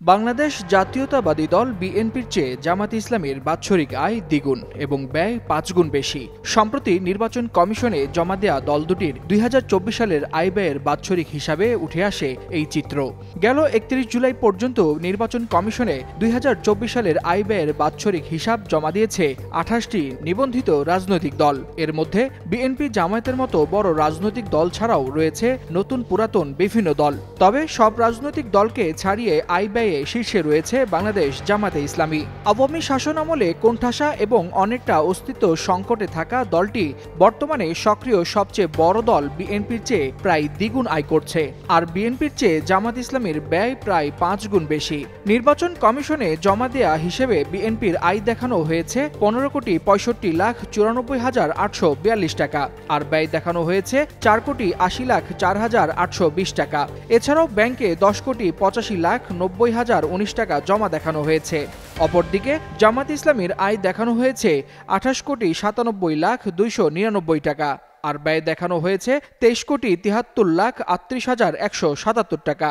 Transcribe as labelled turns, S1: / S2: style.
S1: বাংলাদেশ জাতীয়তাবাদী দল বিএনপির চেয়ে জামায়াতে ইসলামীর বাৎসরিক আয় দ্বিগুণ এবং ব্যয় ৫ গুণ বেশি। সম্প্রতি নির্বাচন কমিশনে জমা দেয়া দল দুটির ২০২৪ সালের আয় ব্যয়ের বাৎসরিক হিসাবে উঠে আসে এই চিত্র। গেল ৩১ জুলাই পর্যন্ত নির্বাচন কমিশনে ২০২৪ সালের আয় ব্যয়ের বাৎসরিক হিসাব জমা দিয়েছে ২৮টি নিবন্ধিত রাজনৈতিক দল। এর মধ্যে বিএনপি জামায়াতের মতো বড় রাজনৈতিক দল ছাড়াও রয়েছে নতুন পুরাতন বিভিন্ন দল। তবে সব রাজনৈতিক দলকে ছাড়িয়ে আয় ব্যয় শীর্ষে রয়েছে বাংলাদেশ জামায়াতে ইসলামী। আওয়ামী শাসন আমলে কোণঠাসা এবং অনেকটা অস্তিত্ব সংকটে থাকা দলটি বর্তমানে সক্রিয় সবচেয়ে বড় দল বিএনপির চেয়ে প্রায় দ্বিগুণ আয় করছে। আর বিএনপির চেয়ে জামায়াত ইসলামীর ব্যয় প্রায় ৫ গুণ বেশি। নির্বাচন কমিশনে জমা দেয়া হিসেবে বিএনপির আয় দেখানো হয়েছে ১৫,৬৫,৯৪,৮৪২ টাকা, আর ব্যয় দেখানো হয়েছে ৪,৮০,০৪,৮২০ টাকা। এছাড়াও ব্যাংকে 10,85,90,019 টাকা জমা দেখানো হয়েছে। অপরদিকে জামায়াত ইসলামীর আয় দেখানো হয়েছে 28,97,02,99 টাকা, আর ব্যয় দেখানো হয়েছে 23,73,38,177 টাকা।